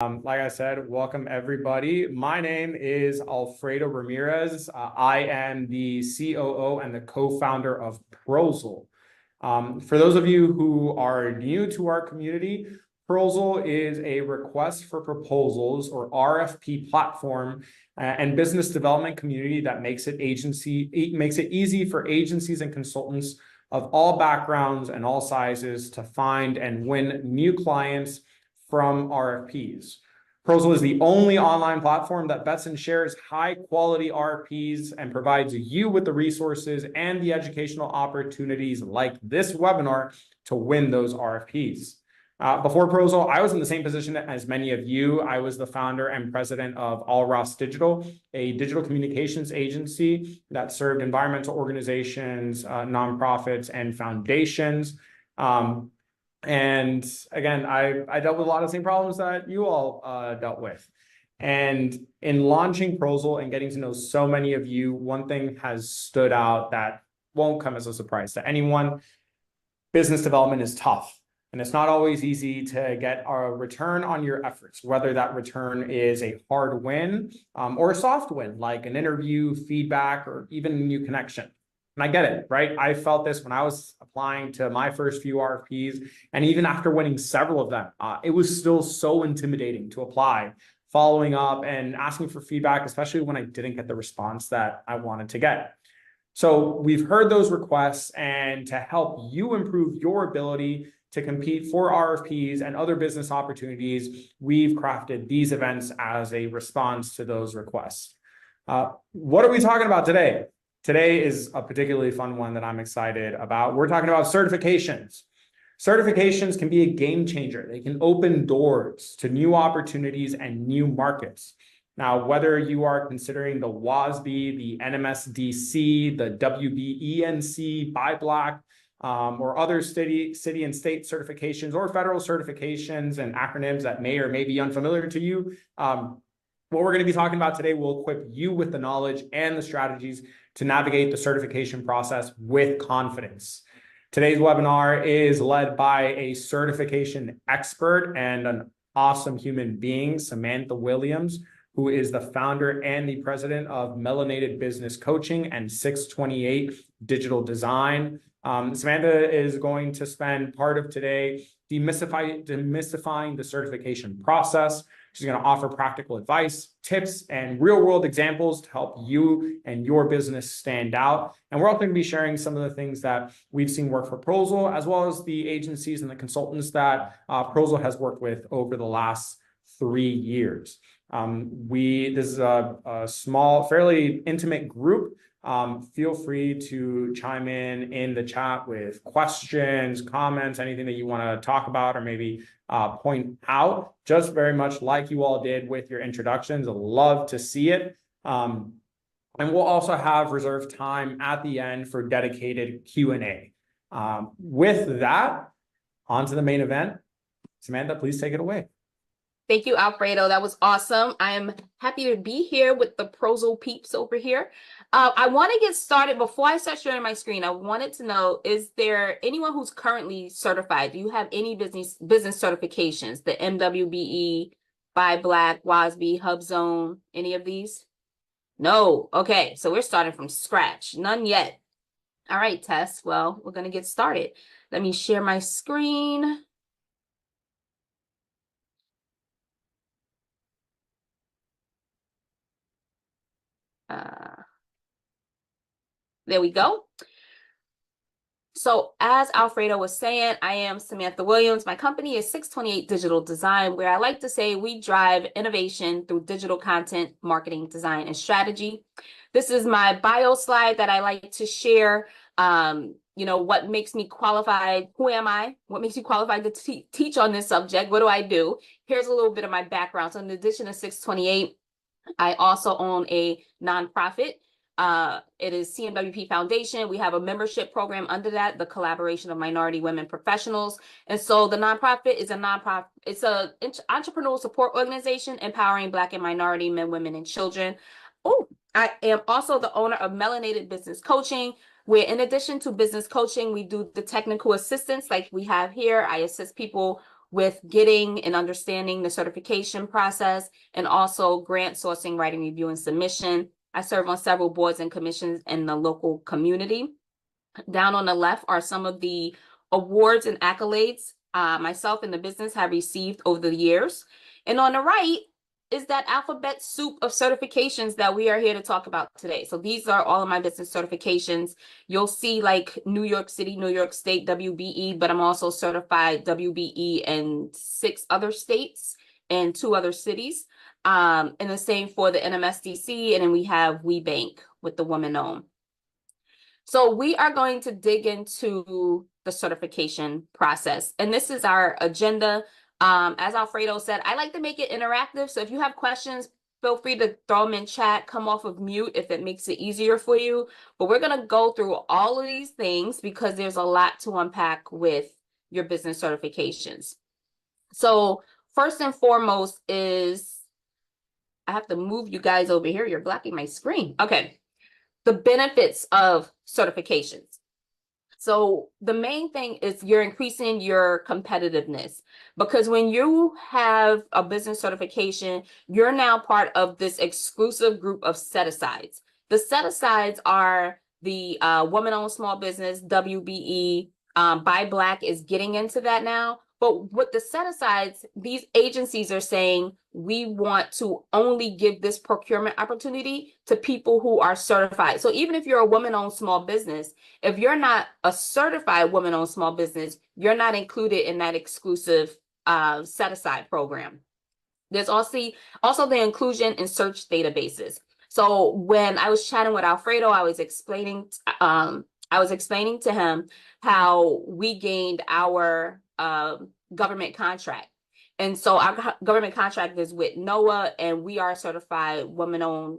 Like I said, welcome everybody. My name is Alfredo Ramirez. I am the COO and the co-founder of Prozl. For those of you who are new to our community, Prozl is a request for proposals or RFP platform and business development community that makes it easy for agencies and consultants of all backgrounds and all sizes to find and win new clients from RFPs. Prozl is the only online platform that vets and shares high quality RFPs and provides you with the resources and the educational opportunities like this webinar to win those RFPs. Before Prozl, I was in the same position as many of you. I was the founder and president of All Ross Digital, a digital communications agency that served environmental organizations, nonprofits, and foundations. And again, I dealt with a lot of the same problems that you all dealt with. And in launching Prozl and getting to know so many of you, one thing has stood out that won't come as a surprise to anyone. Business development is tough, and it's not always easy to get a return on your efforts, whether that return is a hard win or a soft win, like an interview, feedback, or even a new connection. And I get it, right? I felt this when I was applying to my first few RFPs. And even after winning several of them, it was still so intimidating to apply, following up and asking for feedback, especially when I didn't get the response that I wanted to get. So we've heard those requests, and to help you improve your ability to compete for RFPs and other business opportunities, we've crafted these events as a response to those requests. What are we talking about today? Today is a particularly fun one that I'm excited about. We're talking about certifications. Certifications can be a game changer. They can open doors to new opportunities and new markets. Now, whether you are considering the WOSB, the NMSDC, the WBENC, ByBlack, or other city and state certifications or federal certifications and acronyms that may or may be unfamiliar to you, what we're going to be talking about today will equip you with the knowledge and the strategies to navigate the certification process with confidence. Today's webinar is led by a certification expert and an awesome human being, Samantha Williams, who is the founder and the president of Melanated Business Coaching and 628 Digital Design. Samantha is going to spend part of today demystifying the certification process. She's going to offer practical advice, tips, and real-world examples to help you and your business stand out. And we're also going to be sharing some of the things that we've seen work for Prozl, as well as the agencies and the consultants that Prozl has worked with over the last 3 years. This is a small, fairly intimate group. Feel free to chime in the chat with questions, comments, anything that you want to talk about or maybe point out, just very much like you all did with your introductions. I'd love to see it. And we'll also have reserved time at the end for dedicated Q&A. With that, on to the main event. Samantha, please take it away. Thank you, Alfredo. That was awesome. I am happy to be here with the Prozl peeps over here. I want to get started. Before I start sharing my screen, I wanted to know, is there anyone who's currently certified? Do you have any business certifications? The MWBE, ByBlack, WOSB, HubZone, any of these? No. Okay, so we're starting from scratch. None yet. All right, Tess. Well, we're going to get started. Let me share my screen. There we go. So as Alfredo was saying, I am Samantha Williams. My company is 628 Digital Design, where I like to say we drive innovation through digital content, marketing, design, and strategy. This is my bio slide that I like to share. You know, what makes me qualified? Who am I? What makes me qualified to teach on this subject? What do I do? Here's a little bit of my background. So in addition to 628, I also own a nonprofit. It is CMWP Foundation. We have a program under that, the Collaboration of Minority Women Professionals. And so the nonprofit is it's an entrepreneurial support organization empowering Black and minority men, women, and children. Oh, I am also the owner of Melanated Business Coaching, where in addition to business coaching, we do the technical assistance like we have here. I assist people with getting and understanding the certification process, and also grant sourcing, writing, review, and submission. I serve on several boards and commissions in the local community. Down on the left are some of the awards and accolades myself and the business have received over the years. And on the right is that alphabet soup of certifications that we are here to talk about today. So these are all of my business certifications. You'll see like New York City, New York State, WBE, but I'm also certified WBE in 6 other states and 2 other cities. And the same for the NMSDC, and then we have WBENC with the woman owned. So we are going to dig into the certification process, and this is our agenda. As Alfredo said, I like to make it interactive. So if you have questions, feel free to throw them in chat, come off of mute if it makes it easier for you. But we're going to go through all of these things because there's a lot to unpack with your business certifications. So first and foremost is, I have to move you guys over here. You're blocking my screen. Okay. The benefits of certifications. So the main thing is you're increasing your competitiveness, because when you have a business certification, you're now part of this exclusive group of set-asides. The set-asides are the woman-owned small business, WBE, ByBlack is getting into that now. But with the set-asides, these agencies are saying, we want to only give this procurement opportunity to people who are certified. So even if you're a woman-owned small business, if you're not a certified woman-owned small business, you're not included in that exclusive set-aside program. There's also the inclusion in search databases. So when I was chatting with Alfredo, I was explaining to him how we gained our government contract. And so our government contract is with NOAA, and we are certified woman-owned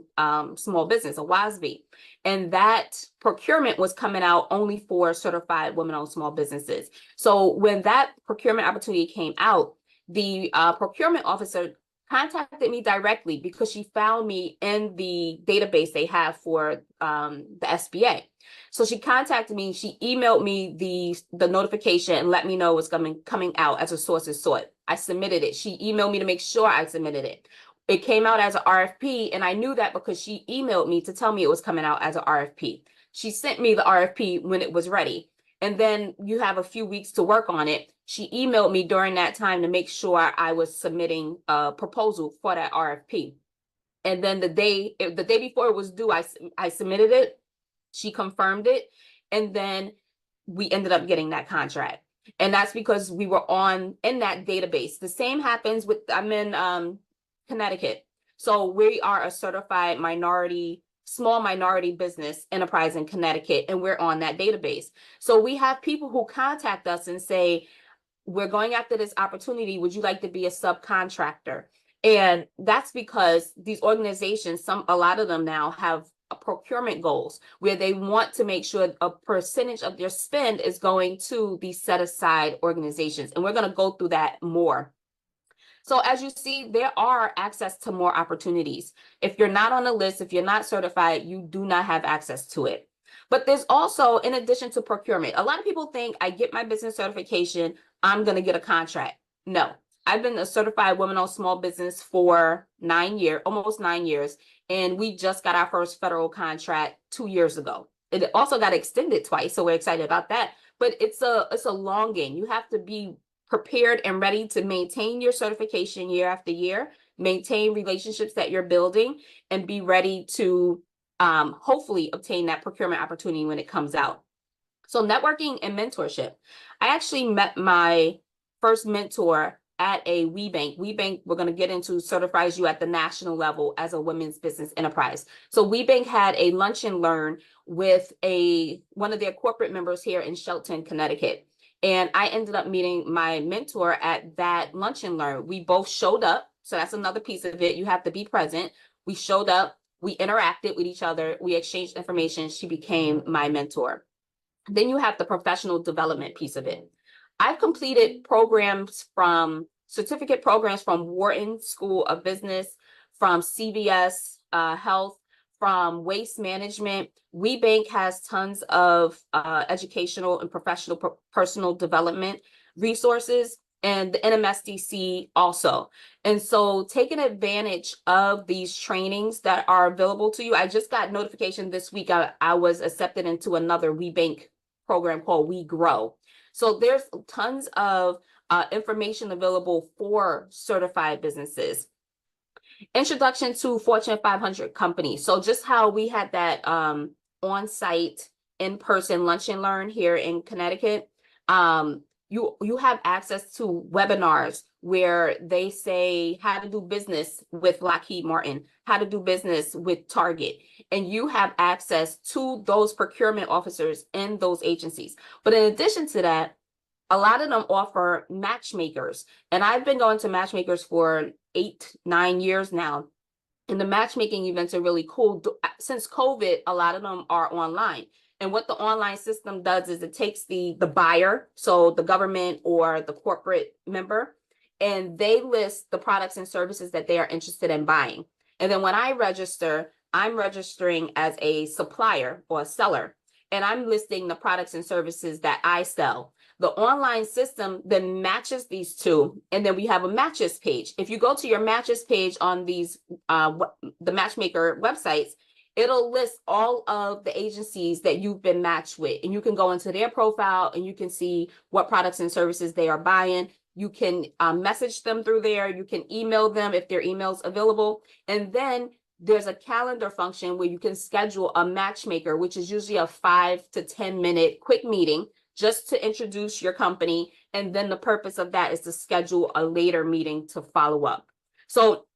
small business, a WOSB. And that procurement was coming out only for certified women-owned small businesses. So when that procurement opportunity came out, the procurement officer contacted me directly because she found me in the database they have for the SBA. So she contacted me, she emailed me the notification and let me know it's coming out as a sources sought. I submitted it. She emailed me to make sure I submitted it. It came out as an RFP, and I knew that because she emailed me to tell me it was coming out as an RFP. She sent me the RFP when it was ready. And then you have a few weeks to work on it. She emailed me during that time to make sure I was submitting a proposal for that RFP. And then the day before it was due, I submitted it. She confirmed it. And then we ended up getting that contract. And that's because we were in that database. The same happens with, I'm in Connecticut. So we are a certified small minority business enterprise in Connecticut, and we're on that database. So we have people who contact us and say, we're going after this opportunity. Would you like to be a subcontractor? And that's because these organizations, a lot of them now have procurement goals where they want to make sure a percentage of their spend is going to these set aside organizations. And we're going to go through that more. So as you see, there are access to more opportunities. If you're not on the list, if you're not certified, you do not have access to it. But there's also, in addition to procurement, a lot of people think I get my business certification, I'm going to get a contract. No, I've been a certified woman-owned small business for almost 9 years. And we just got our first federal contract 2 years ago. It also got extended twice, so we're excited about that. But it's a long game. You have to be prepared and ready to maintain your certification year after year, maintain relationships that you're building, and be ready to hopefully obtain that procurement opportunity when it comes out. So networking and mentorship. I actually met my first mentor at a WBENC. WBENC, we're going to get into, certifies you at the national level as a women's business enterprise. So WBENC had a lunch and learn with one of their corporate members here in Shelton, Connecticut. And I ended up meeting my mentor at that lunch and learn. We both showed up. So that's another piece of it. You have to be present. We showed up, we interacted with each other, we exchanged information. She became my mentor. Then you have the professional development piece of it. I've completed certificate programs from Wharton School of Business, from CVS Health, from Waste Management. WBENC has tons of educational and professional personal development resources. and the NMSDC also. And so taking advantage of these trainings that are available to you. I just got notification this week. I was accepted into another WBENC program called We Grow. So there's tons of information available for certified businesses. Introduction to Fortune 500 companies. So just how we had that on-site, in-person lunch and learn here in Connecticut, you have access to webinars where they say how to do business with Lockheed Martin, how to do business with Target, and you have access to those procurement officers in those agencies. But in addition to that, a lot of them offer matchmakers, and I've been going to matchmakers for 8-9 years now. And the matchmaking events are really cool. Since COVID, a lot of them are online. And what the online system does is it takes the buyer, so the government or the corporate member, and they list the products and services that they are interested in buying. And then when I register, I'm registering as a supplier or a seller, and I'm listing the products and services that I sell. The online system then matches these two, and then we have a matches page. If you go to your matches page on these the matchmaker websites, it'll list all of the agencies that you've been matched with, and you can go into their profile and you can see what products and services they are buying. You can message them through there. You can email them if their email's available, and then there's a calendar function where you can schedule a matchmaker, which is usually a 5 to 10 minute quick meeting just to introduce your company. And then the purpose of that is to schedule a later meeting to follow up. So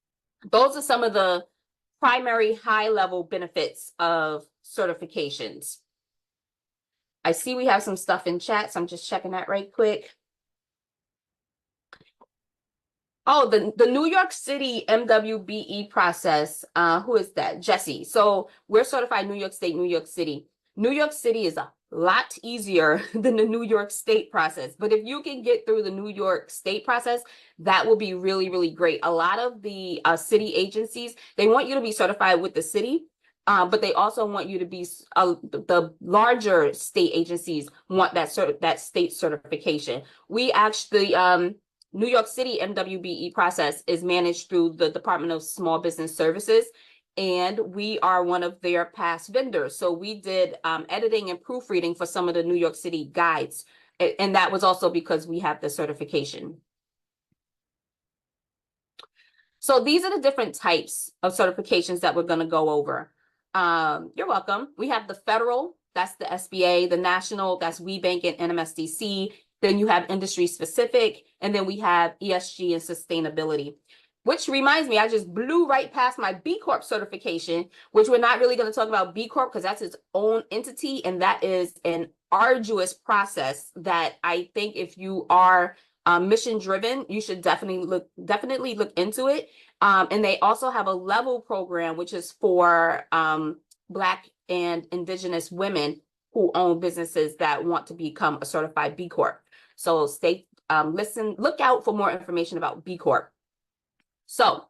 those are some of the primary high-level benefits of certifications. I see we have some stuff in chat, so I'm just checking that right quick. Oh, the New York City MWBE process. Who is that? Jesse. So we're certified New York State, New York City. New York City is a lot easier than the New York State process. But if you can get through the New York State process, that will be really, really great. A lot of the city agencies, they want you to be certified with the city, but they also want you to be, the larger state agencies want that state certification. We actually, New York City MWBE process is managed through the Department of Small Business Services, and we are one of their past vendors. So we did editing and proofreading for some of the New York City guides, and that was also because we have the certification. So these are the different types of certifications that we're going to go over. You're welcome. We have the federal, that's the SBA, the national, that's WBENC and NMSDC. Then you have industry specific, and then we have ESG and sustainability. Which reminds me, I just blew right past my B Corp certification, which we're not really going to talk about B Corp because that's its own entity, and that is an arduous process that I think if you are mission driven, you should definitely look into it. And they also have a level program, which is for Black and Indigenous women who own businesses that want to become a certified B Corp. So look out for more information about B Corp. So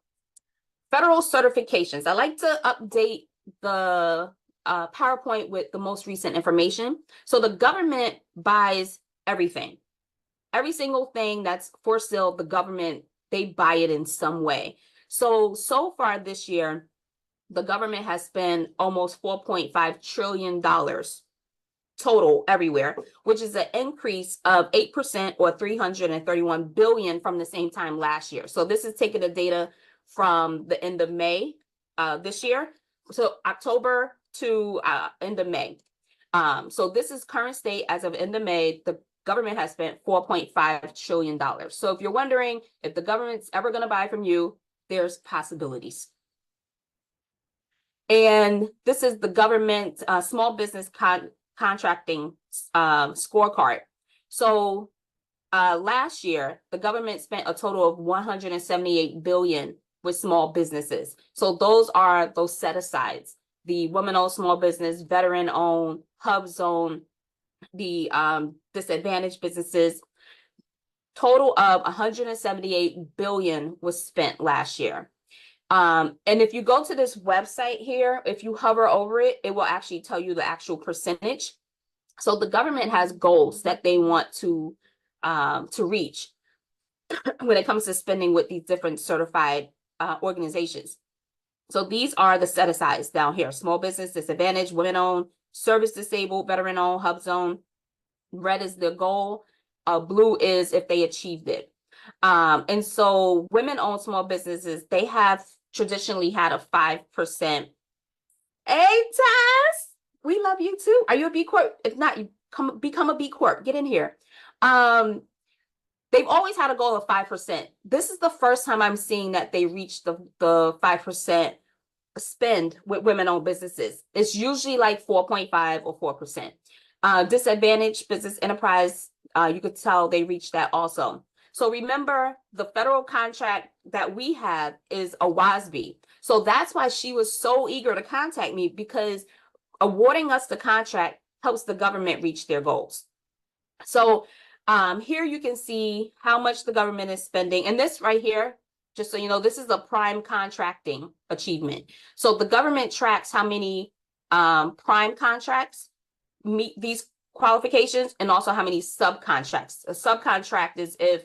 federal certifications. I like to update the PowerPoint with the most recent information. So the government buys everything. Every single thing that's for sale, the government, they buy it in some way. So far this year, the government has spent almost $4.5 trillion total everywhere, which is an increase of 8% or 331 billion from the same time last year. So this is taking the data from the end of May this year. So October to end of May. So this is current state as of end of May. The government has spent $4.5 trillion. So if you're wondering if the government's ever going to buy from you, there's possibilities. And this is the government small business contracting scorecard. So last year, the government spent a total of 178 billion with small businesses. So those are those set-asides, the women-owned small business, veteran-owned, hub-zone, the disadvantaged businesses. Total of 178 billion was spent last year. And if you go to this website here, if you hover over it, it will actually tell you the actual percentage. So the government has goals that they want to reach. when it comes to spending with these different certified organizations. So these are the set asides down here: small business, disadvantaged, women owned, service disabled, veteran owned, hub zone. Red is the goal. Blue is if they achieved it. And so women owned small businesses, they have traditionally had a 5%. Hey, Tess, we love you too. Are you a B Corp? If not, you become a B Corp. Get in here. They've always had a goal of 5%. This is the first time I'm seeing that they reached the 5% spend with women-owned businesses. It's usually like 4.5 or 4%. Disadvantaged business enterprise, you could tell they reached that also. So remember, the federal contract that we have is a WOSB. So that's why she was so eager to contact me, because awarding us the contract helps the government reach their goals. So here you can see how much the government is spending. And this right here, just so you know, this is a prime contracting achievement. So the government tracks how many prime contracts meet these qualifications, and also how many subcontracts. A subcontract is if,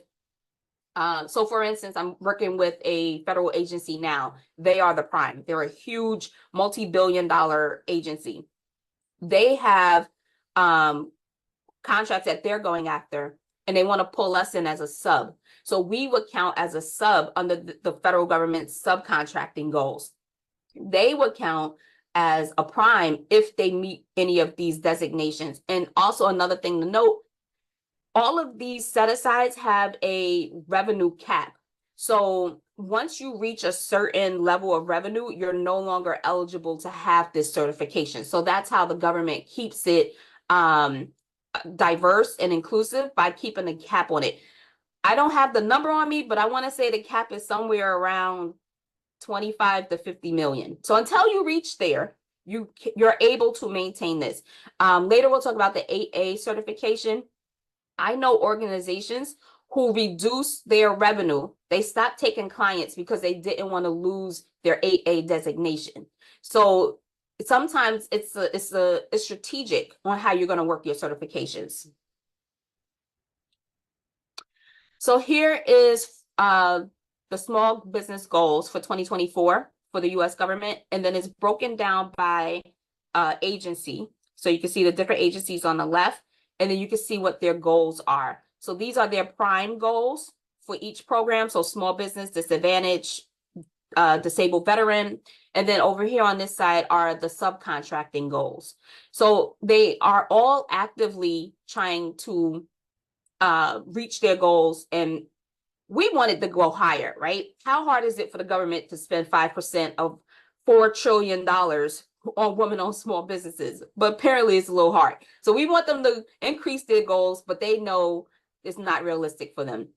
so for instance, I'm working with a federal agency now. They are the prime. They're a huge multi-billion-dollar agency. They have contracts that they're going after, and they want to pull us in as a sub. So we would count as a sub under the federal government's subcontracting goals. They would count as a prime if they meet any of these designations. And also another thing to note, all of these set-asides have a revenue cap. So once you reach a certain level of revenue, you're no longer eligible to have this certification. So that's how the government keeps it diverse and inclusive, by keeping a cap on it. I don't have the number on me, but I want to say the cap is somewhere around 25 to 50 million. So until you reach there, you're able to maintain this. Later, we'll talk about the 8A certification. I know organizations who reduce their revenue. They stopped taking clients because they didn't want to lose their 8A designation. So sometimes it's strategic on how you're going to work your certifications. So here is the small business goals for 2024 for the U.S. government, and then it's broken down by agency. So you can see the different agencies on the left, and then you can see what their goals are. So these are their prime goals for each program. So small business, disadvantaged, disabled, veteran. And then over here on this side are the subcontracting goals. So they are all actively trying to reach their goals, and we wanted to go higher, right? How hard is it for the government to spend 5% of $4 trillion on women-owned small businesses? But apparently it's a little hard. So we want them to increase their goals, but they know it's not realistic for them.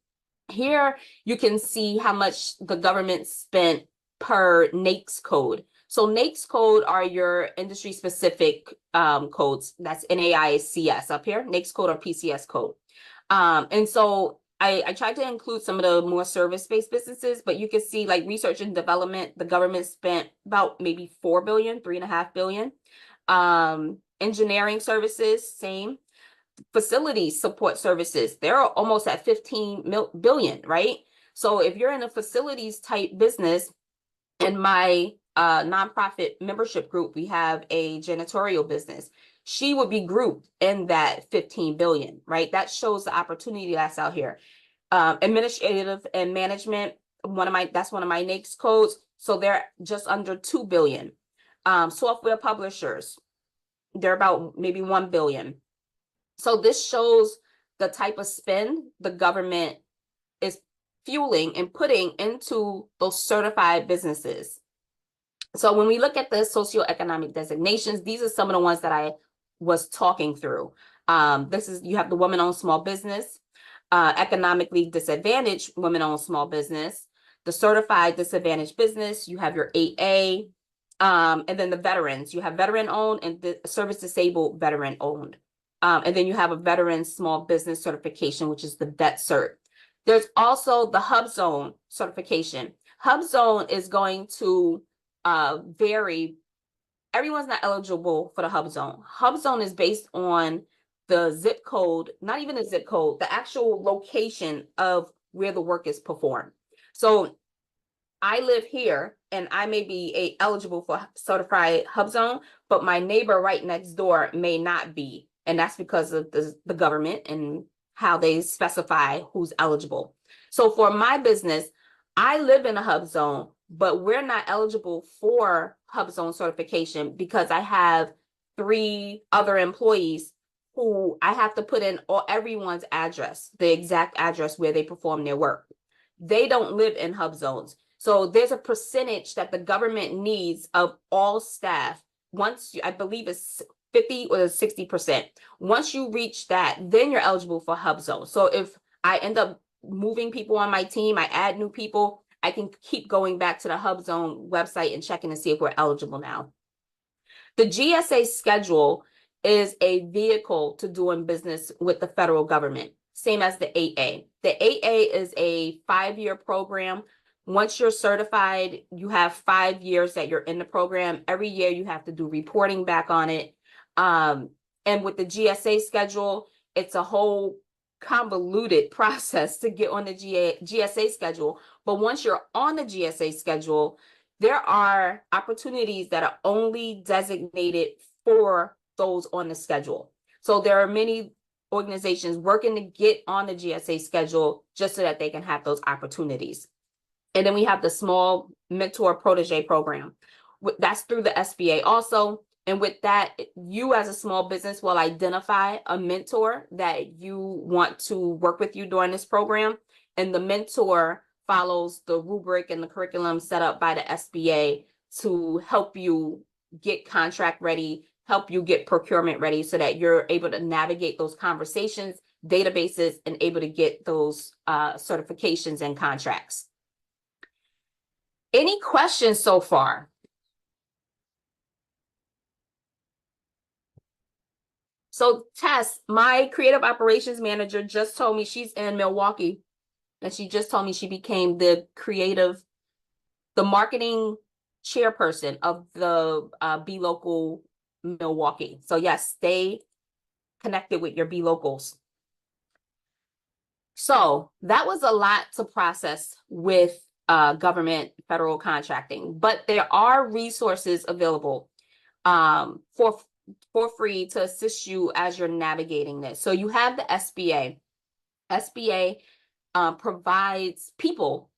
Here you can see how much the government spent per NAICS code. So NAICS code are your industry-specific codes. That's NAICS up here, NAICS code or PCS code. And so I tried to include some of the more service-based businesses, but you can see like research and development, the government spent about maybe 4 billion, 3.5 billion. Engineering services, same. Facilities support services, they're almost at 15 billion, right? So if you're in a facilities type business, in my nonprofit membership group, we have a janitorial business. She would be grouped in that 15 billion, right? That shows the opportunity that's out here. Administrative and management, that's one of my NAICS codes. So they're just under 2 billion. Software publishers, they're about maybe 1 billion. So this shows the type of spend the government is fueling and putting into those certified businesses. So when we look at the socioeconomic designations, these are some of the ones that I was talking through. You have the women-owned small business, economically disadvantaged women-owned small business, the certified disadvantaged business, you have your 8A, and then the veterans. You have veteran-owned and the service disabled veteran-owned. And then you have a veteran small business certification, which is the VET cert. There's also the Hub Zone certification. Hub Zone is going to vary. Everyone's not eligible for the Hub Zone. Hub Zone is based on the zip code, not even the zip code, the actual location of where the work is performed. So I live here and I may be eligible for certified HubZone, but my neighbor right next door may not be. And that's because of the government and how they specify who's eligible. So for my business, I live in a HubZone, but we're not eligible for HubZone certification because I have 3 other employees who I have to put in everyone's address, the exact address where they perform their work. They don't live in HubZones. So there's a percentage that the government needs of all staff. Once I believe it's 50 or 60%. Once you reach that, then you're eligible for HubZone. So if I end up moving people on my team, I add new people, I can keep going back to the HubZone website and checking to see if we're eligible now. The GSA schedule is a vehicle to doing business with the federal government, same as the 8A. The 8A is a 5-year program. Once you're certified, you have 5 years that you're in the program. Every year you have to do reporting back on it. And with the GSA schedule, it's a whole convoluted process to get on the GSA schedule. But once you're on the GSA schedule, there are opportunities that are only designated for those on the schedule. So there are many organizations working to get on the GSA schedule just so that they can have those opportunities. And then we have the small mentor protege program. That's through the SBA also. And with that, you as a small business will identify a mentor that you want to work with you during this program. And the mentor follows the rubric and the curriculum set up by the SBA to help you get contract ready, help you get procurement ready so that you're able to navigate those conversations, databases, and able to get those certifications and contracts. Any questions so far? So Tess, my creative operations manager, just told me she's in Milwaukee, and she just told me she became the marketing chairperson of the Be Local Milwaukee. So yes, stay connected with your Be Locals. So that was a lot to process with government federal contracting, but there are resources available for free to assist you as you're navigating this. So you have the SBA. SBA provides people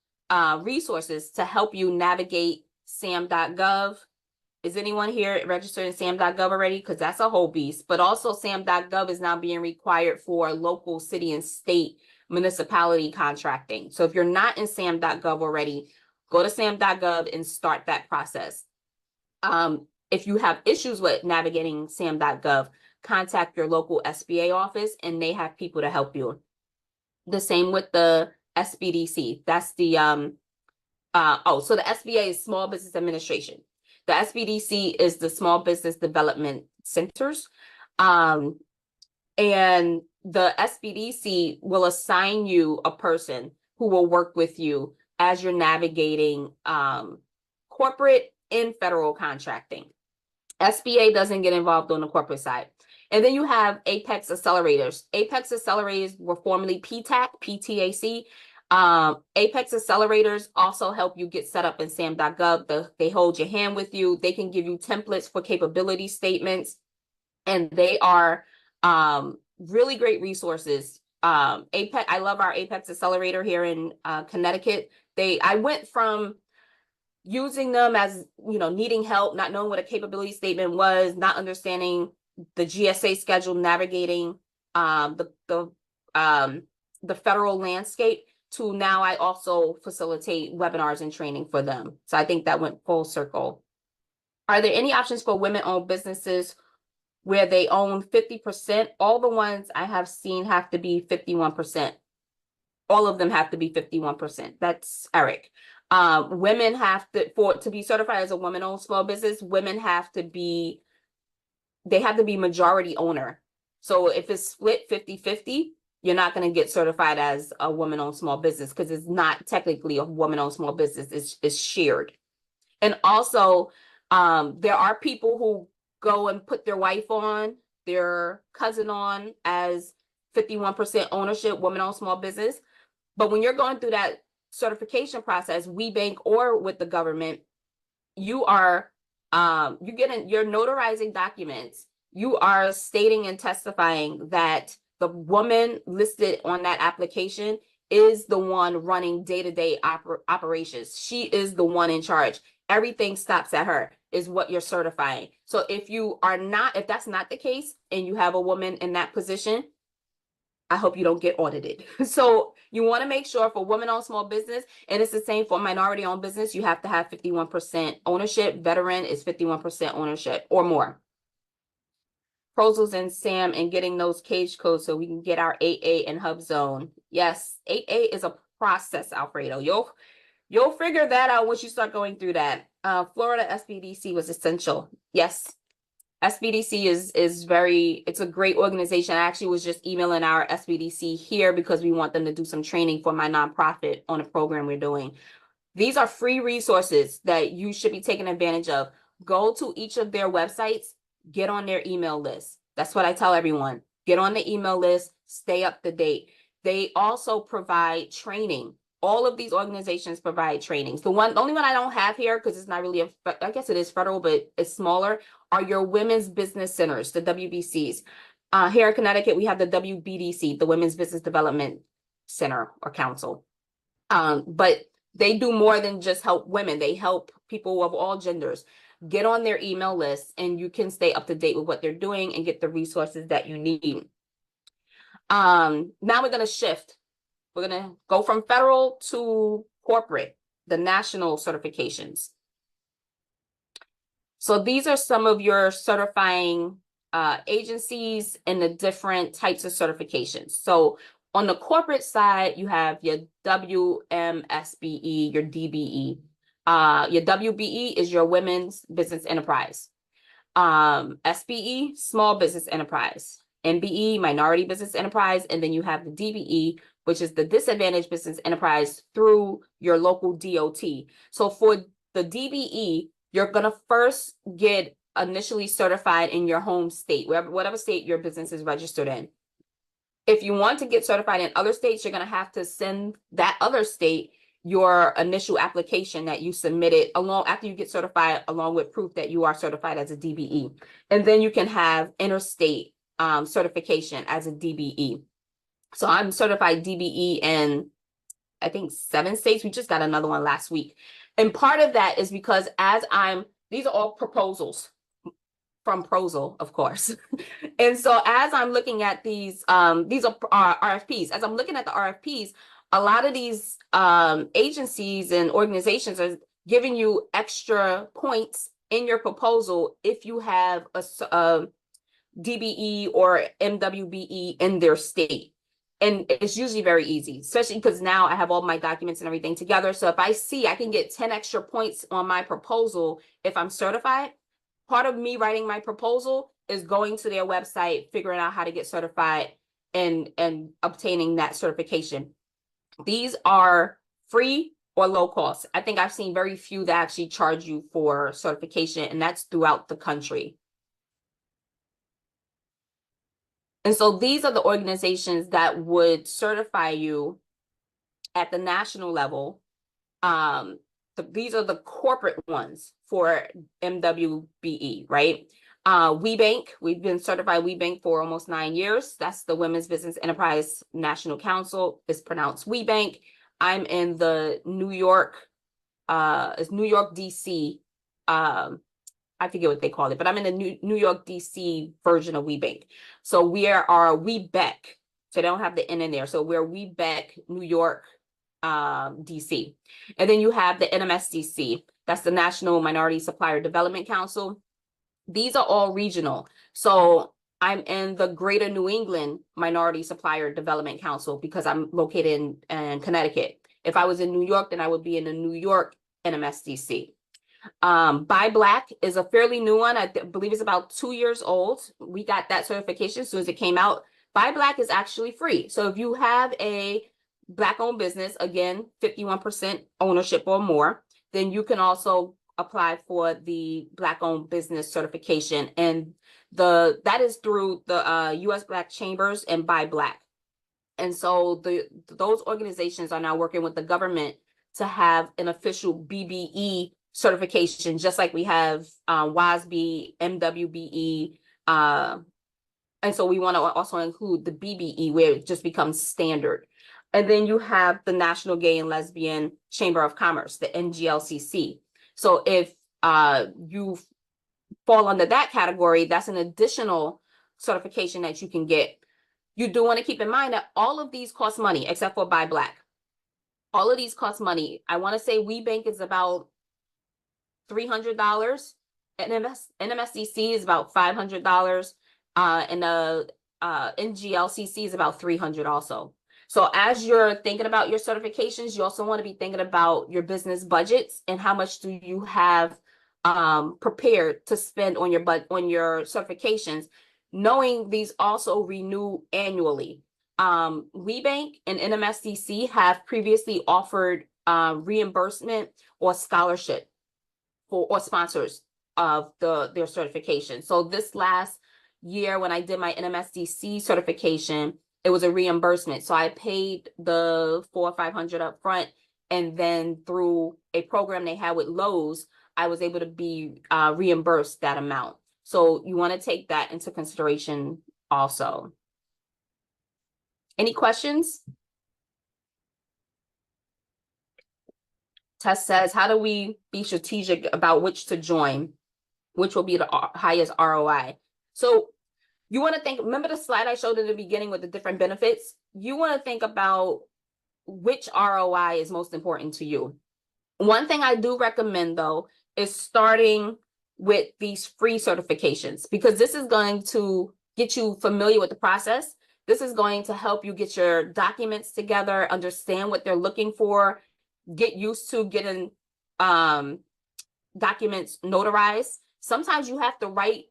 resources to help you navigate SAM.gov. Is anyone here registered in SAM.gov already? Because that's a whole beast. But also SAM.gov is now being required for local, city, and state municipality contracting. So if you're not in SAM.gov already, go to SAM.gov and start that process. If you have issues with navigating SAM.gov, contact your local SBA office and they have people to help you. The same with the SBDC. That's the, so the SBA is Small Business Administration. The SBDC is the Small Business Development Centers. And the SBDC will assign you a person who will work with you as you're navigating corporate and federal contracting. SBA doesn't get involved on the corporate side. And then you have Apex Accelerators. Apex Accelerators were formerly PTAC, PTAC. Apex Accelerators also help you get set up in SAM.gov. They hold your hand with you. They can give you templates for capability statements. And they are really great resources. Apex, I love our Apex Accelerator here in Connecticut. I went from using them as, needing help, not knowing what a capability statement was, not understanding the GSA schedule, navigating the federal landscape, to now I also facilitate webinars and training for them. So I think that went full circle. Are there any options for women-owned businesses where they own 50%? All the ones I have seen have to be 51%. All of them have to be 51%. That's Eric. Women have to be certified as a woman-owned small business, women have to be majority owner. So if it's split 50-50, you're not going to get certified as a woman-owned small business because it's not technically a woman-owned small business. It's shared. And also, there are people who go and put their wife on, their cousin on as 51% ownership, woman-owned small business. But when you're going through that certification process, WBENC or with the government, you are you're notarizing documents. You are stating and testifying that the woman listed on that application is the one running day-to-day operations. She is the one in charge. Everything stops at her, is what you're certifying. So if that's not the case and you have a woman in that position, I hope you don't get audited. So you want to make sure for women-owned small business, and it's the same for minority-owned business, you have to have 51% ownership. Veteran is 51% ownership or more. Proposals and Sam and getting those cage codes so we can get our 8A and hub zone. Yes, 8A is a process, Alfredo. You'll figure that out once you start going through that. Florida SBDC was essential. Yes. SBDC it's a great organization. I actually was just emailing our SBDC here because we want them to do some training for my nonprofit on a program we're doing. These are free resources that you should be taking advantage of. Go to each of their websites, get on their email list. That's what I tell everyone. Get on the email list, stay up to date. They also provide training. All of these organizations provide trainings. The only one I don't have here, because it's not really I guess it is federal, but it's smaller, are your women's business centers, the WBCs. Here in Connecticut, we have the WBDC, the Women's Business Development Center or Council. But they do more than just help women. They help people of all genders. Get on their email list and you can stay up to date with what they're doing and get the resources that you need. Now we're going to shift. We're going to go from federal to corporate, the national certifications. So these are some of your certifying agencies and the different types of certifications. So on the corporate side, you have your WMSBE, your DBE. Your WBE is your Women's Business Enterprise. SBE, Small Business Enterprise. MBE, Minority Business Enterprise. And then you have the DBE, which is the Disadvantaged Business Enterprise through your local DOT. So for the DBE, you're going to first get initially certified in your home state, whatever state your business is registered in. If you want to get certified in other states, you're going to have to send that other state your initial application that you submitted after you get certified, along with proof that you are certified as a DBE. And then you can have interstate certification as a DBE. So I'm certified DBE in, I think, 7 states. We just got another one last week. And part of that is because these are all proposals from Prosel, of course. And so as I'm looking at these are RFPs. As I'm looking at the RFPs, a lot of these agencies and organizations are giving you extra points in your proposal if you have a DBE or MWBE in their state. And it's usually very easy, especially because now I have all my documents and everything together. So if I see I can get 10 extra points on my proposal if I'm certified, part of me writing my proposal is going to their website, figuring out how to get certified and obtaining that certification. These are free or low cost. I think I've seen very few that actually charge you for certification, and that's throughout the country. And so these are the organizations that would certify you at the national level. These are the corporate ones for MWBE, right? WBENC, we've been certified WBENC for almost 9 years. That's the Women's Business Enterprise National Council. It's pronounced WBENC. I'm in the New York DC. I forget what they call it, but I'm in the New York DC version of WBENC. So we are WBEC. So they don't have the N in there. So we're WBEC New York DC. And then you have the NMSDC. That's the National Minority Supplier Development Council. These are all regional. So I'm in the Greater New England Minority Supplier Development Council because I'm located in Connecticut. If I was in New York, then I would be in the New York NMSDC. ByBlack is a fairly new one. I believe it's about 2 years old. We got that certification as soon as it came out. ByBlack is actually free. So if you have a Black-owned business, again, 51% ownership or more, then you can also apply for the Black-owned business certification. And that is through the US Black Chambers and ByBlack. And so those organizations are now working with the government to have an official BBE certification, just like we have WOSB, MWBE, and so we want to also include the BBE, where it just becomes standard. And then you have the National Gay and Lesbian Chamber of Commerce, the NGLCC. So if you fall under that category, that's an additional certification that you can get. You do want to keep in mind that all of these cost money, except for ByBlack. All of these cost money. I want to say WBENC is about $300. NMSDC is about $500. And the NGLCC is about $300 also. So as you're thinking about your certifications, you also want to be thinking about your business budgets and how much do you have prepared to spend on your certifications, knowing these also renew annually. WBENC and NMSDC have previously offered reimbursement or scholarship for or sponsors of their certification. So this last year when I did my NMSDC certification, it was a reimbursement. So I paid the $400 or $500 up front, and then through a program they had with Lowe's, I was able to be reimbursed that amount. So you want to take that into consideration also. Any questions? Tess says, how do we be strategic about which to join? Which will be the highest ROI? So you want to think, remember the slide I showed in the beginning with the different benefits? You want to think about which ROI is most important to you. One thing I do recommend, though, is starting with these free certifications, because this is going to get you familiar with the process. This is going to help you get your documents together, understand what they're looking for, get used to getting documents notarized. Sometimes you have to write,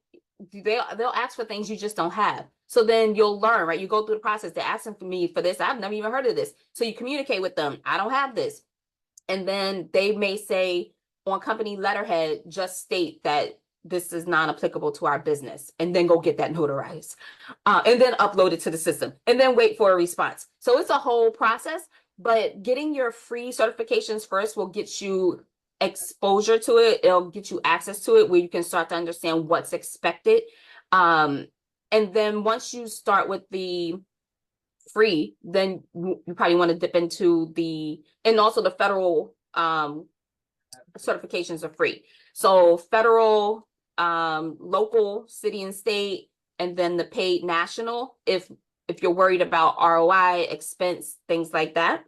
they'll ask for things you just don't have. So then you'll learn, right? You go through the process. They're asking for me for this. I've never even heard of this. So you communicate with them. I don't have this. And then they may say on company letterhead, just state that this is non-applicable to our business, and then go get that notarized, and then upload it to the system, and then wait for a response. So it's a whole process, but getting your free certifications first will get you exposure to it. It'll get you access to it where you can start to understand what's expected. And then once you start with the free, then you probably want to dip into and also the federal certifications are free. So federal, local, city and state, and then the paid national, if you're worried about ROI, expense, things like that.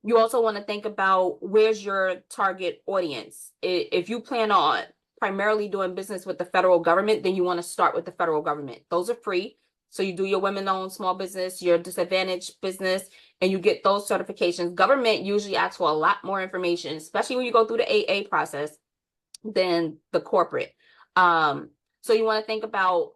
You also want to think about where's your target audience. If you plan on primarily doing business with the federal government, then you want to start with the federal government. Those are free. So you do your women-owned small business, your disadvantaged business, and you get those certifications. Government usually asks for a lot more information, especially when you go through the AA process, than the corporate. So you want to think about,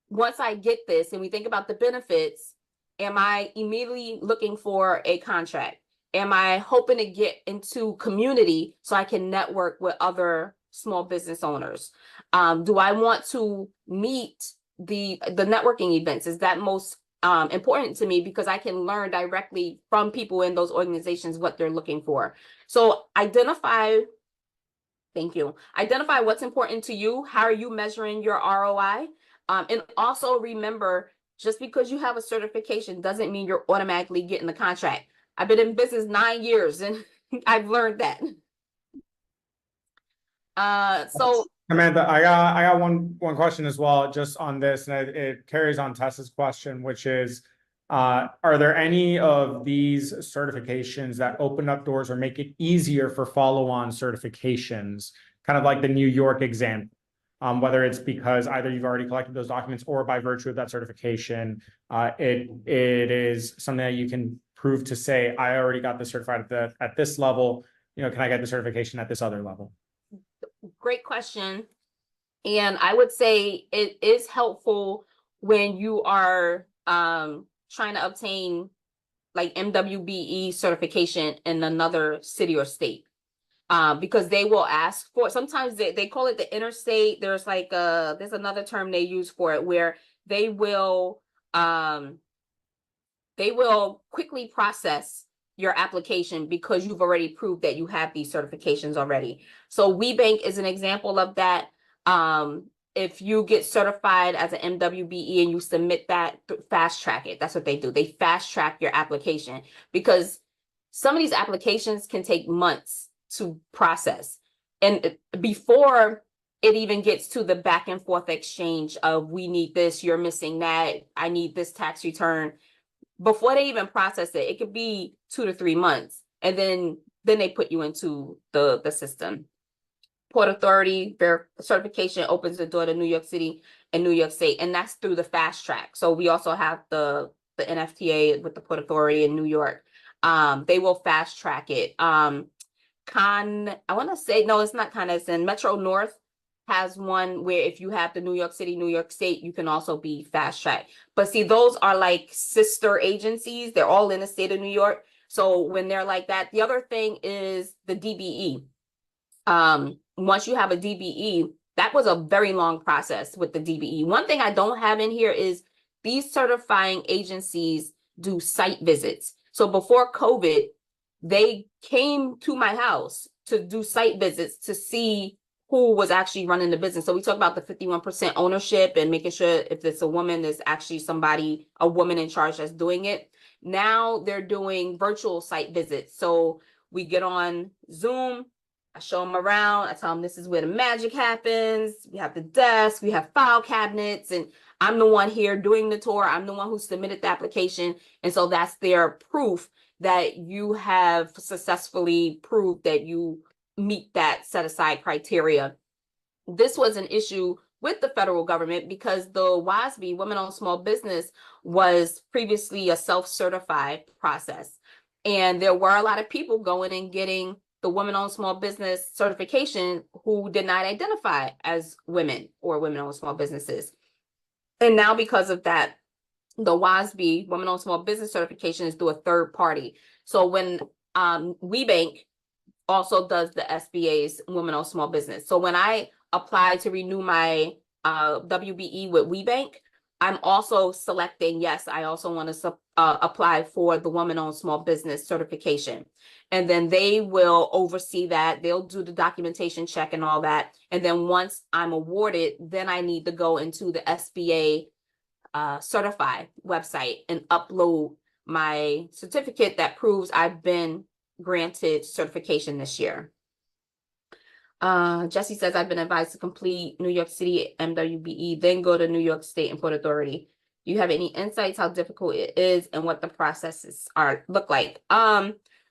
once I get this and we think about the benefits, am I immediately looking for a contract? Am I hoping to get into community so I can network with other small business owners? Do I want to meet the networking events? Is that most important to me, because I can learn directly from people in those organizations what they're looking for. So identify what's important to you. How are you measuring your ROI? And also remember, just because you have a certification doesn't mean you're automatically getting the contract. I've been in business 9 years and I've learned that. So Samantha, I got one question as well, just on this, and it carries on Tessa's question, which is, are there any of these certifications that open up doors or make it easier for follow-on certifications, kind of like the New York example? Whether it's because either you've already collected those documents or by virtue of that certification, it is something that you can prove to say, I already got this certified at this level. Can I get the certification at this other level? Great question. And I would say it is helpful when you are trying to obtain like MWBE certification in another city or state. Because they will ask for, sometimes they call it the interstate. There's like there's another term they use for it, where they will they will quickly process your application because you've already proved that you have these certifications already. So WBENC is an example of that. If you get certified as an MWBE and you submit that, fast track it. That's what they do. They fast track your application because some of these applications can take months to process. And before it even gets to the back and forth exchange of we need this, you're missing that, I need this tax return. Before they even process it, it could be 2 to 3 months. And then they put you into the system. Port Authority certification opens the door to New York City and New York State, and that's through the fast track. So we also have the NFTA with the Port Authority in New York. They will fast track it. I want to say, no, it's not Con Edison. Metro North has one where if you have the New York City, New York State, you can also be fast tracked. But see, those are like sister agencies. They're all in the state of New York. So when they're like that, the other thing is the DBE. Once you have a DBE, that was a very long process with the DBE. One thing I don't have in here is these certifying agencies do site visits. So before COVID, they came to my house to do site visits to see who was actually running the business. So we talk about the 51% ownership and making sure if it's a woman, there's actually a woman in charge that's doing it. Now they're doing virtual site visits. So we get on Zoom, I show them around, I tell them this is where the magic happens. We have the desk, we have file cabinets, and I'm the one here doing the tour. I'm the one who submitted the application. And so that's their proof that you have successfully proved that you meet that set aside criteria. This was an issue with the federal government because the WOSB, Women-Owned Small Business, was previously a self-certified process. And there were a lot of people going and getting the Women-Owned Small Business certification who did not identify as women or women-owned small businesses. And now because of that, the WOSB, Women-Owned Small Business certification, is through a third party. So when WBENC also does the SBA's Women-Owned Small Business. So when I apply to renew my WBE with WBENC, I'm also selecting, yes, I also want to apply for the Women-Owned Small Business certification. And then they will oversee that. They'll do the documentation check and all that. And then once I'm awarded, then I need to go into the SBA certify website and upload my certificate that proves I've been granted certification this year. Jesse says, I've been advised to complete New York City MWBE, then go to New York State and Port Authority. Do you have any insights how difficult it is and what the processes look like?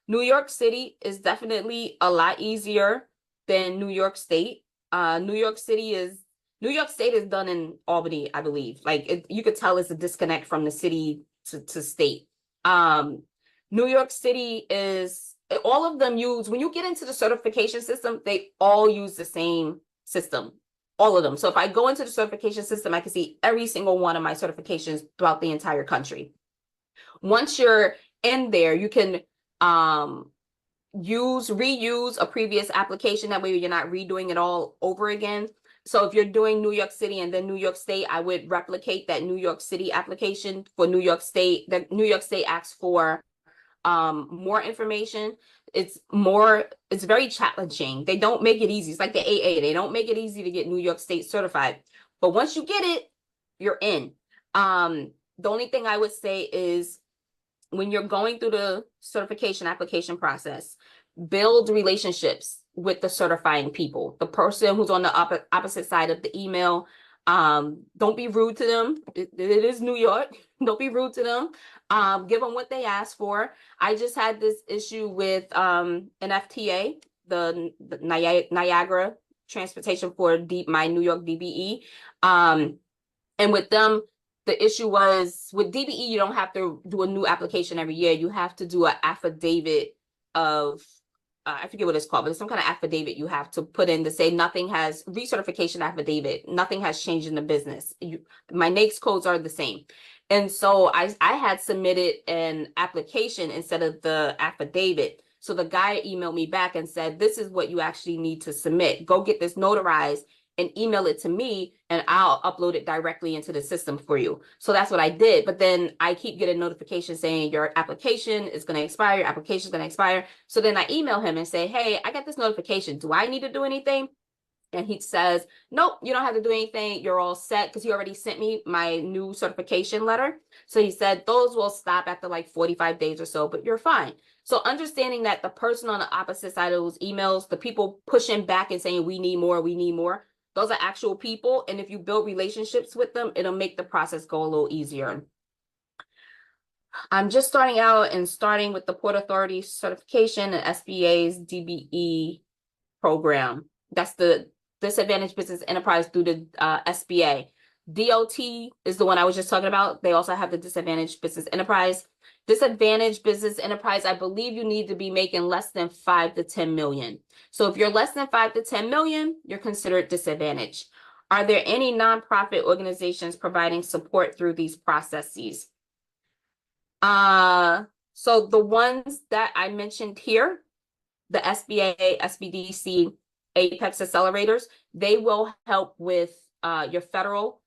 New York City is definitely a lot easier than New York State. New York State is done in Albany, I believe. Like you could tell it's a disconnect from the city to state. New York City is, all of them use, when you get into the certification system, they all use the same system, all of them. So if I go into the certification system, I can see every single one of my certifications throughout the entire country. Once you're in there, you can reuse a previous application. That way you're not redoing it all over again. So if you're doing New York City and then New York State, I would replicate that New York City application for New York State. The New York State asks for more information. It's very challenging. They don't make it easy. It's like the AA. They don't make it easy to get New York State certified. But once you get it, you're in. The only thing I would say is when you're going through the certification application process, build relationships with the certifying people, the person who's on the opposite side of the email. Don't be rude to them. It is New York. Don't be rude to them. Give them what they ask for. I just had this issue with an FTA, the Niagara Transportation for my New York DBE. And with them, the issue was with DBE, you don't have to do a new application every year. You have to do an affidavit of, I forget what it's called, but it's some kind of affidavit you have to put in to say recertification affidavit, nothing has changed in the business. My NAICS codes are the same. And so I had submitted an application instead of the affidavit. So the guy emailed me back and said, this is what you actually need to submit. Go get this notarized and email it to me, and I'll upload it directly into the system for you. So that's what I did. But then I keep getting notifications saying your application is going to expire, your application is going to expire. So then I email him and say, hey, I got this notification. Do I need to do anything? And he says, nope, you don't have to do anything. You're all set, because he already sent me my new certification letter. So he said those will stop after like 45 days or so, but you're fine. So understanding that the person on the opposite side of those emails, the people pushing back and saying, we need more, those are actual people. And if you build relationships with them, it'll make the process go a little easier. I'm just starting out and starting with the Port Authority certification and SBA's DBE program. That's the Disadvantaged Business Enterprise through the SBA. DOT is the one I was just talking about. They also have the Disadvantaged Business Enterprise. Disadvantaged Business Enterprise, I believe you need to be making less than 5 to 10 million. So if you're less than 5 to 10 million, you're considered disadvantaged. Are there any nonprofit organizations providing support through these processes? So the ones that I mentioned here, the SBA, SBDC, Apex accelerators, they will help with your federal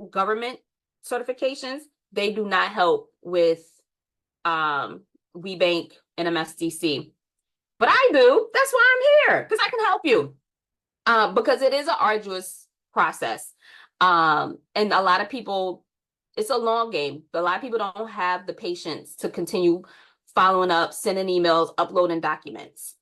government certifications. They do not help with WBENC, NMSDC. But I do. That's why I'm here, because I can help you. Because it is an arduous process. And a lot of people, it's a long game. A lot of people don't have the patience to continue following up, sending emails, uploading documents.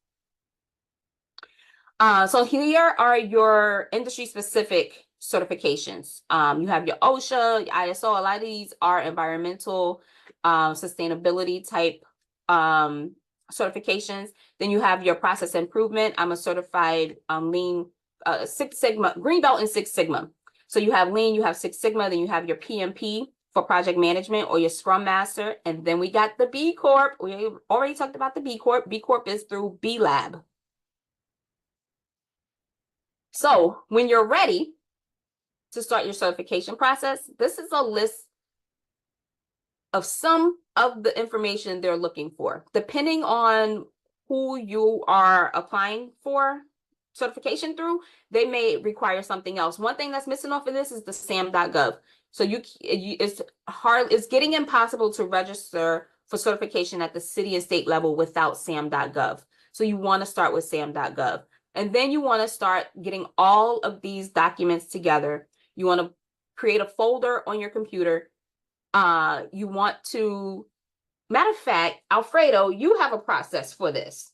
So here are your industry-specific certifications. You have your OSHA, your ISO. A lot of these are environmental, sustainability type certifications. Then you have your process improvement. I'm a certified Lean Six Sigma, Green Belt in Six Sigma. So you have Lean, you have Six Sigma, then you have your PMP for project management, or your Scrum Master. And then we got the B Corp. We already talked about the B Corp. B Corp is through B Lab. So when you're ready to start your certification process, this is a list of some of the information they're looking for. Depending on who you are applying for certification through, they may require something else. One thing that's missing off of this is the sam.gov. So it's getting impossible to register for certification at the city and state level without sam.gov. So you want to start with sam.gov. And then you want to start getting all of these documents together. You want to create a folder on your computer. You want to, matter of fact, Alfredo, you have a process for this.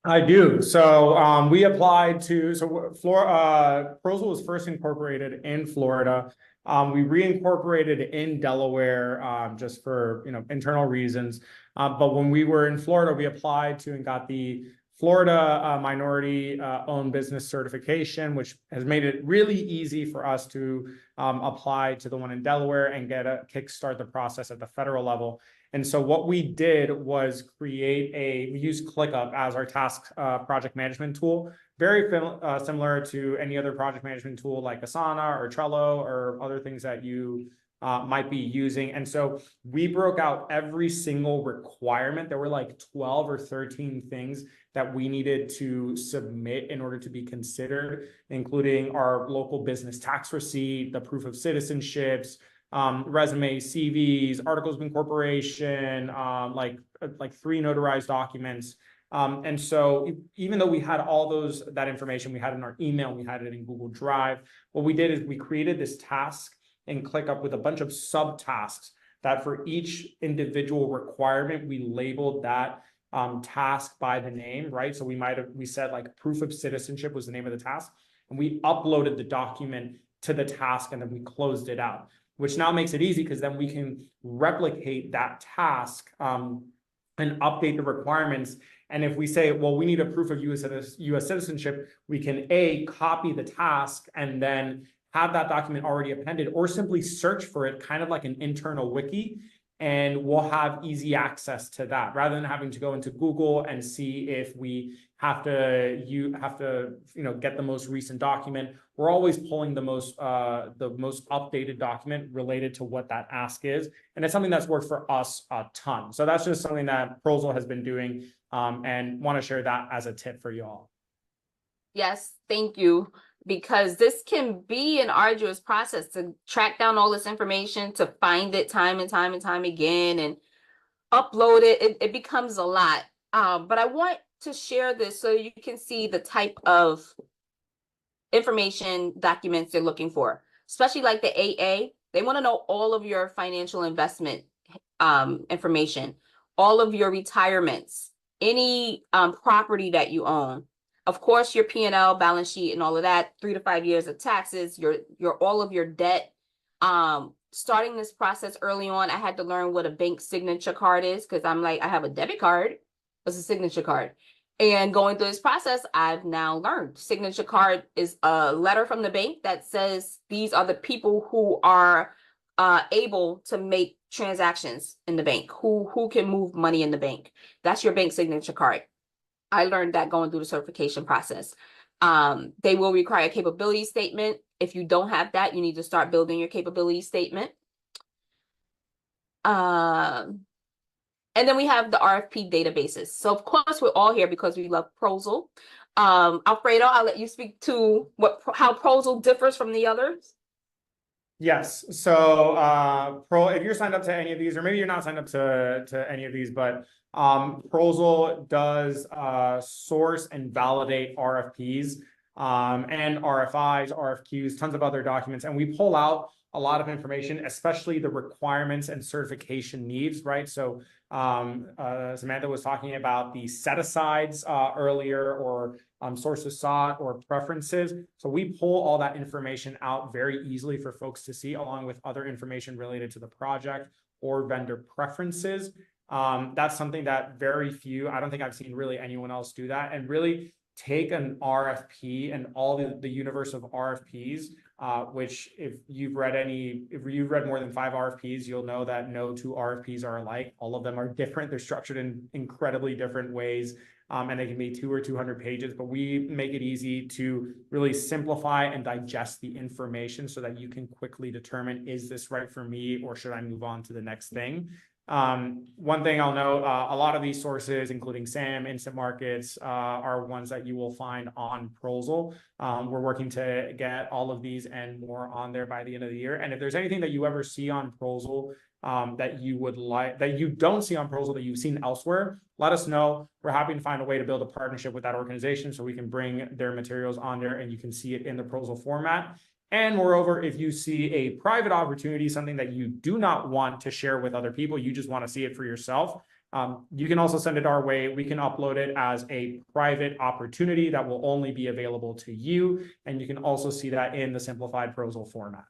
I do. So we applied to, so Florida, Prosel was first incorporated in Florida. We reincorporated in Delaware just for internal reasons. But when we were in Florida, we applied to and got the Florida minority owned business certification, which has made it really easy for us to apply to the one in Delaware and kickstart the process at the federal level. And so what we did was we used ClickUp as our task project management tool, very similar to any other project management tool like Asana or Trello or other things that you might be using. And so we broke out every single requirement. There were like 12 or 13 things that we needed to submit in order to be considered, including our local business tax receipt, the proof of citizenships, resume, CVs, articles of incorporation, like 3 notarized documents. And so even though we had all that information, we had it in our email, we had it in Google Drive, what we did is we created this task and ClickUp with a bunch of subtasks that for each individual requirement, we labeled that task by the name, right? So we said like proof of citizenship was the name of the task, and we uploaded the document to the task and then we closed it out, which now makes it easy because then we can replicate that task and update the requirements. And if we say, well, we need a proof of US citizenship, we can copy the task and then have that document already appended, or simply search for it, kind of like an internal wiki, and we'll have easy access to that rather than having to go into Google and see if we have to get the most recent document. We're always pulling the most updated document related to what that ask is, and it's something that's worked for us a ton. So that's just something that Prosel has been doing, and want to share that as a tip for you all. Yes, thank you. because this can be an arduous process to track down all this information, to find it time and time and time again, and upload it. It becomes a lot. But I want to share this so you can see the type of information documents they're looking for, especially like the AA. They want to know all of your financial investment information, all of your retirements, any property that you own. Of course, your P&L, balance sheet, and all of that, 3 to 5 years of taxes, your all of your debt. Starting this process early on, I had to learn what a bank signature card is, because I'm like, I have a debit card, it's a signature card. And going through this process, I've now learned signature card is a letter from the bank that says these are the people who are able to make transactions in the bank, who can move money in the bank. That's your bank signature card. I learned that going through the certification process. They will require a capability statement. If you don't have that, you need to start building your capability statement. And then we have the RFP databases. So of course, we're all here because we love Prozl. Alfredo, I'll let you speak to how Prozl differs from the others. Yes. So if you're signed up to any of these, or maybe you're not signed up to any of these, but Prozl does source and validate RFPs and RFIs, RFQs, tons of other documents, and we pull out a lot of information, especially the requirements and certification needs, right? So Samantha was talking about the set-asides earlier, or sources sought or preferences. So we pull all that information out very easily for folks to see, along with other information related to the project or vendor preferences. That's something that very few, I don't think I've seen really anyone else do that, and really take an RFP and all the universe of RFPs, which if you've read more than 5 RFPs, you'll know that no 2 RFPs are alike. All of them are different. They're structured in incredibly different ways. And they can be 2 or 200 pages, but we make it easy to really simplify and digest the information so that you can quickly determine, is this right for me, or should I move on to the next thing? One thing I'll note, a lot of these sources, including SAM, Instant Markets, are ones that you will find on Prozl. We're working to get all of these and more on there by the end of the year. And if there's anything that you ever see on Prozl that you would like, that you don't see on Prozl that you've seen elsewhere, let us know. We're happy to find a way to build a partnership with that organization so we can bring their materials on there and you can see it in the Prozl format. And moreover, if you see a private opportunity, something that you do not want to share with other people, you just want to see it for yourself, you can also send it our way. We can upload it as a private opportunity that will only be available to you. And you can also see that in the simplified Prozl format.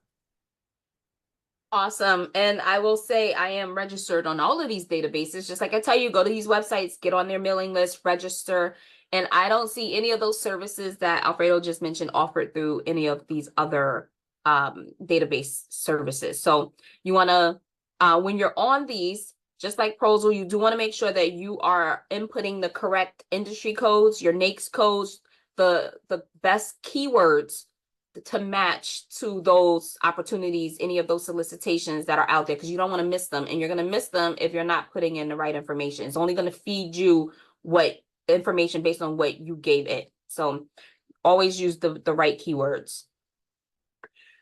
Awesome. And I will say I am registered on all of these databases. Just like I tell you, go to these websites, get on their mailing list, register. And I don't see any of those services that Alfredo just mentioned offered through any of these other database services. So you want to, when you're on these, just like Prozl, you do want to make sure that you are inputting the correct industry codes, your NAICS codes, the best keywords to match to those opportunities, any of those solicitations that are out there, because you don't want to miss them. And you're going to miss them if you're not putting in the right information. It's only going to feed you what information based on what you gave it. So always use the right keywords.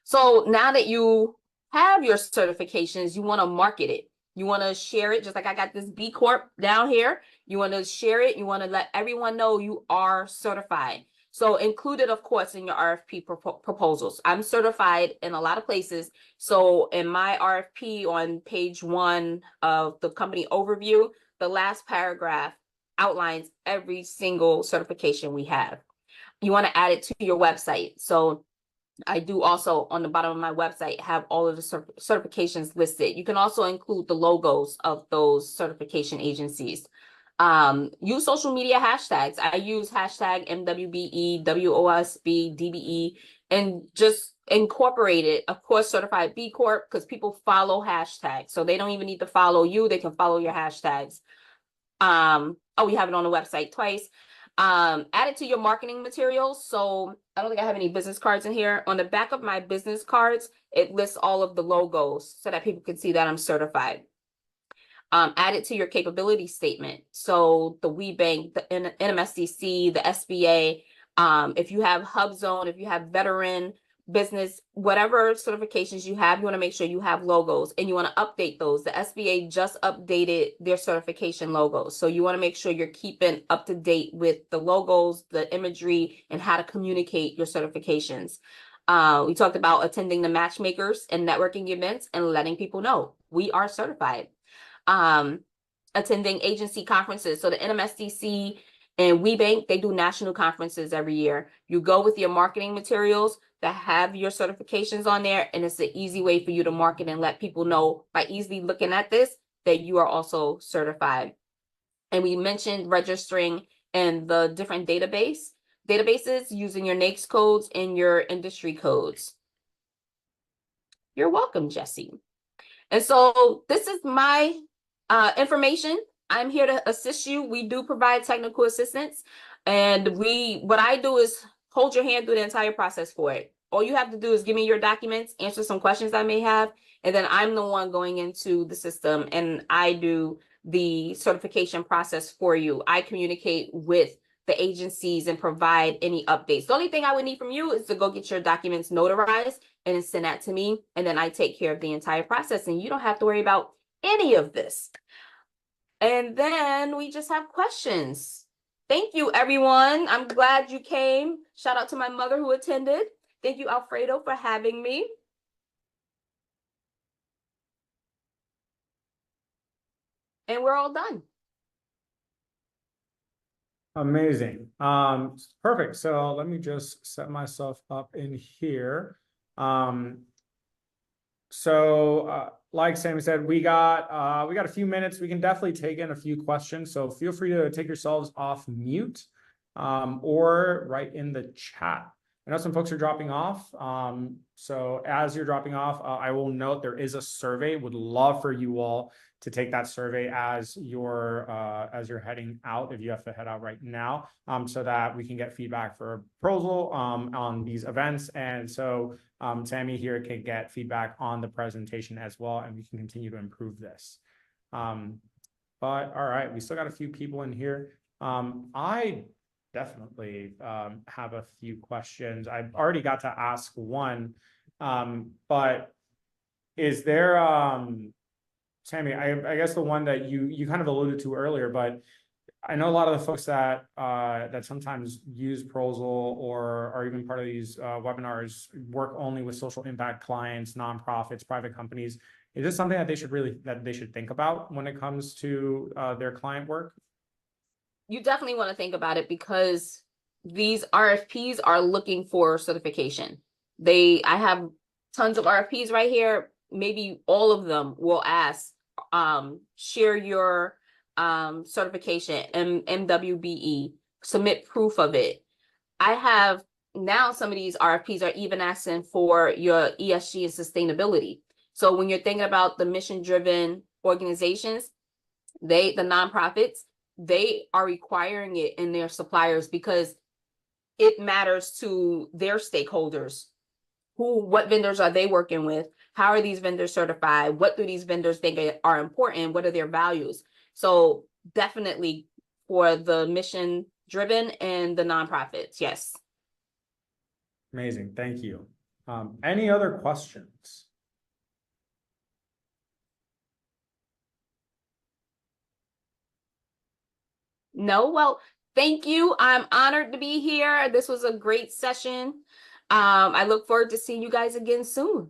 So now that you have your certifications, you want to market it. You want to share it, just like I got this B Corp down here. You want to share it. You want to let everyone know you are certified. So include it, of course, in your RFP proposals. I'm certified in a lot of places. So in my RFP on page 1 of the company overview, the last paragraph outlines every single certification we have. You want to add it to your website. So I do also, on the bottom of my website, have all of the certifications listed. You can also include the logos of those certification agencies. Use social media hashtags. I use hashtag MWBE, WOSB, DBE, and just incorporate it. Of course, certified B Corp, because people follow hashtags. So they don't even need to follow you. They can follow your hashtags. Oh, we have it on the website twice. Add it to your marketing materials. So I don't think I have any business cards in here. On the back of my business cards, it lists all of the logos so that people can see that I'm certified. Add it to your capability statement. So the WBENC, the NMSDC, the SBA, If you have HubZone, if you have veteran business, whatever certifications you have, you want to make sure you have logos and you want to update those. The SBA just updated their certification logos. So you want to make sure you're keeping up to date with the logos, the imagery, and how to communicate your certifications. We talked about attending the matchmakers and networking events and letting people know we are certified. Attending agency conferences. So the NMSDC and WBENC, they do national conferences every year. You go with your marketing materials that have your certifications on there, and it's an easy way for you to market and let people know by easily looking at this that you are also certified. And we mentioned registering in the different databases using your NAICS codes and your industry codes. You're welcome, Jesse. And so this is my information. I'm here to assist you. We do provide technical assistance, and what I do is hold your hand through the entire process for it. All you have to do is give me your documents, answer some questions I may have, and then I'm the one going into the system and I do the certification process for you. I communicate with the agencies and provide any updates. The only thing I would need from you is to go get your documents notarized and then send that to me, and then I take care of the entire process, and you don't have to worry about any of this. And then we just have questions. Thank you, everyone. I'm glad you came. Shout out to my mother who attended. Thank you, Alfredo, for having me. And we're all done. Amazing. Perfect. So let me just set myself up in here. Like Sammy said, we got a few minutes. We can definitely take in a few questions. So feel free to take yourselves off mute, or write in the chat. I know some folks are dropping off. So as you're dropping off, I will note there is a survey. Would love for you all to take that survey as you're heading out, if you have to head out right now, so that we can get feedback for a proposal on these events. And so Sammy here can get feedback on the presentation as well, and we can continue to improve this. But all right, we still got a few people in here. I definitely have a few questions. I've already got to ask one, but is there, Sammy, I guess the one that you kind of alluded to earlier, but I know a lot of the folks that that sometimes use Proposal or are even part of these webinars work only with social impact clients, nonprofits, private companies. Is this something that they should think about when it comes to their client work? You definitely want to think about it, because these RFPs are looking for certification. I have tons of RFPs right here. Maybe all of them will ask, share your certification, MWBE, submit proof of it. I have now some of these RFPs are even asking for your ESG and sustainability. So when you're thinking about the mission-driven organizations, the nonprofits, they are requiring it in their suppliers because it matters to their stakeholders. What vendors are they working with? How are these vendors certified? What do these vendors think are important? What are their values? So definitely for the mission driven and the nonprofits, yes. Amazing, thank you. Any other questions? No, well, thank you. I'm honored to be here. This was a great session. I look forward to seeing you guys again soon.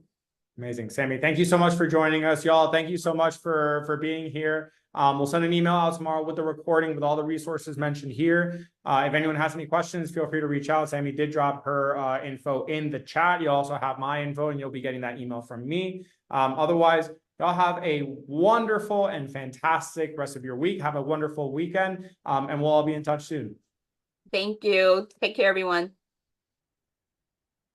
Amazing, Sammy. Thank you so much for joining us, y'all. Thank you so much for being here. We'll send an email out tomorrow with the recording with all the resources mentioned here. If anyone has any questions, feel free to reach out. Sammy did drop her info in the chat. You also have my info, and you'll be getting that email from me. Otherwise, y'all have a wonderful and fantastic rest of your week. Have a wonderful weekend, and we'll all be in touch soon. Thank you. Take care, everyone.